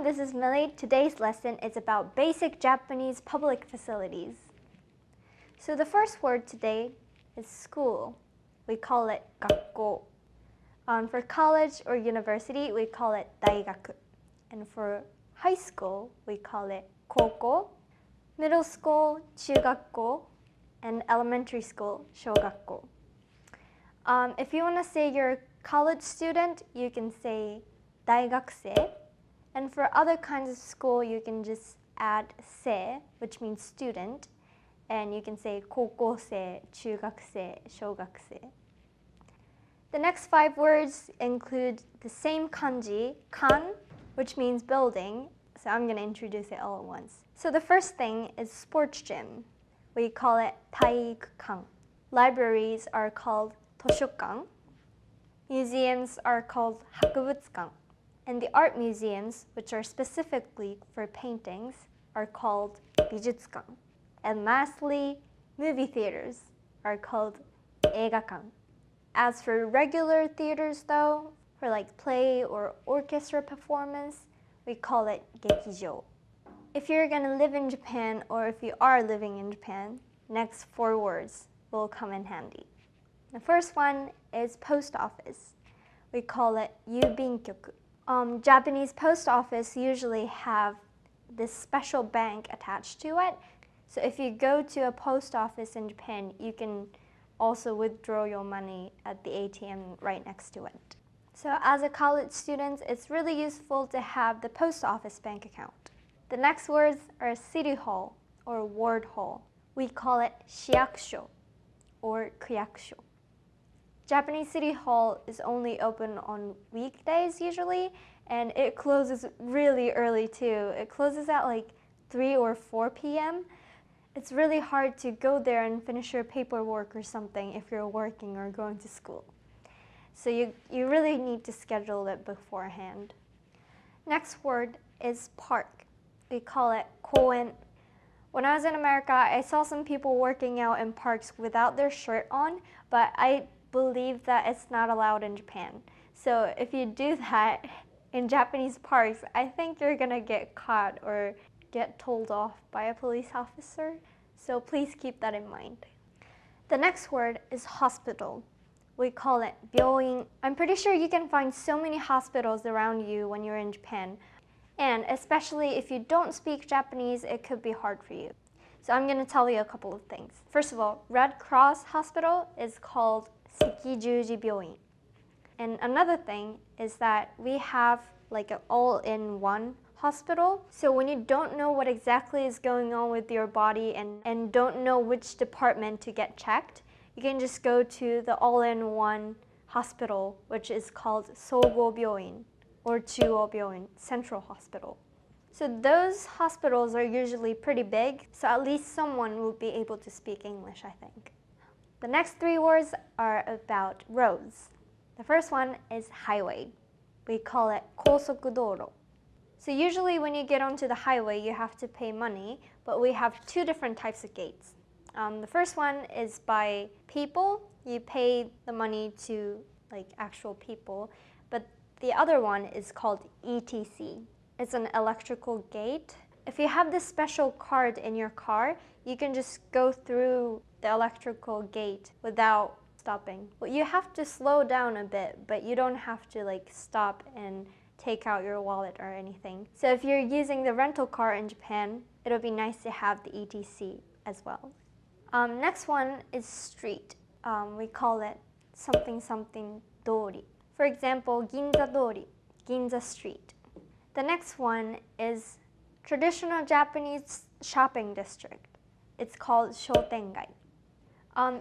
this is Millie. Today's lesson is about basic Japanese public facilities. So the first word today is school. We call it 学校. For college or university, we call it 大学. And for high school, we call it 高校. Middle school, 中学校. And elementary school, 小学校. If you want to say you're a college student, you can say 大学生. And for other kinds of school, you can just add 生, which means student. And you can say 高校生, 中学生, 小学生. The next 5 words include the same kanji, kan, which means building. So I'm going to introduce it all at once. So the first thing is sports gym. We call it 体育館. Libraries are called 図書館. Museums are called 博物館. And the art museums, which are specifically for paintings, are called 美術館. And lastly, movie theaters are called 映画館. As for regular theaters though, for like play or orchestra performance, we call it 劇場. If you're going to live in Japan or if you are living in Japan, next 4 words will come in handy. The first one is post office. We call it 郵便局. Japanese post office usually have this special bank attached to it. So if you go to a post office in Japan, you can also withdraw your money at the ATM right next to it. So as a college student, it's really useful to have the post office bank account. The next words are city hall or ward hall. We call it 市役所 or 区役所. Japanese city hall is only open on weekdays usually, and it closes really early too. It closes at like 3 or 4 p.m. It's really hard to go there and finish your paperwork or something if you're working or going to school. So you really need to schedule it beforehand. Next word is park. We call it 公園. When I was in America, I saw some people working out in parks without their shirt on, but I believe that it's not allowed in Japan. So if you do that in Japanese parks, I think you're gonna get caught or get told off by a police officer. So please keep that in mind. The next word is hospital. We call it 病院. I'm pretty sure you can find so many hospitals around you when you're in Japan. And especially if you don't speak Japanese, it could be hard for you. So I'm going to tell you a couple of things. First of all, Red Cross Hospital is called 赤十字病院. And another thing is that we have like an all-in-one hospital. So when you don't know what exactly is going on with your body and don't know which department to get checked, you can just go to the all-in-one hospital, which is called 総合病院 or 中央病院, Central Hospital. So those hospitals are usually pretty big, so at least someone will be able to speak English, I think. The next 3 words are about roads. The first one is highway. We call it 高速道路. So usually when you get onto the highway, you have to pay money, but we have 2 different types of gates. The first one is by people. You pay the money to like actual people, but the other one is called ETC. It's an electrical gate. If you have this special card in your car, you can just go through the electrical gate without stopping. Well, you have to slow down a bit, but you don't have to like stop and take out your wallet or anything. So if you're using the rental car in Japan, it'll be nice to have the ETC as well. Next one is street. We call it something something dori. For example, Ginza Dori, Ginza Street. The next one is traditional Japanese shopping district. It's called shotengai.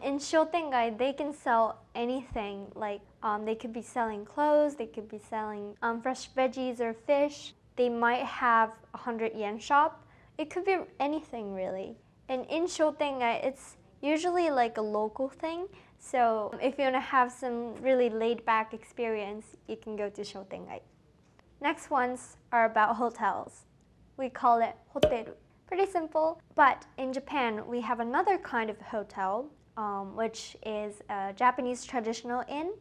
In shotengai, they can sell anything, like they could be selling clothes, they could be selling fresh veggies or fish. They might have a 100-yen shop. It could be anything really. And in shotengai, it's usually like a local thing. So if you want to have some really laid-back experience, you can go to shotengai. Next ones are about hotels. We call it hoteru. Pretty simple, but in Japan, we have another kind of hotel, which is a Japanese traditional inn,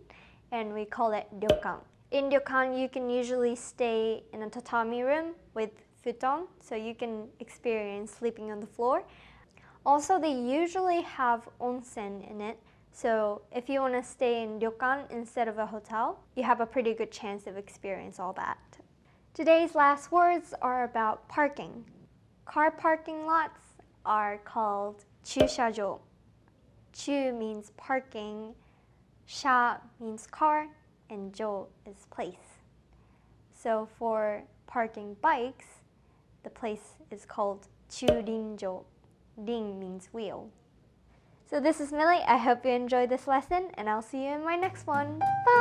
and we call it ryokan. In ryokan, you can usually stay in a tatami room with futon, so you can experience sleeping on the floor. Also, they usually have onsen in it, so if you want to stay in ryokan instead of a hotel, you have a pretty good chance of experience all that. Today's last words are about parking. Car parking lots are called chushajo. Chu means parking, sha means car, and jo is place. So for parking bikes, the place is called churinjo. Ring means wheel. So this is Millie. I hope you enjoyed this lesson, and I'll see you in my next one. Bye!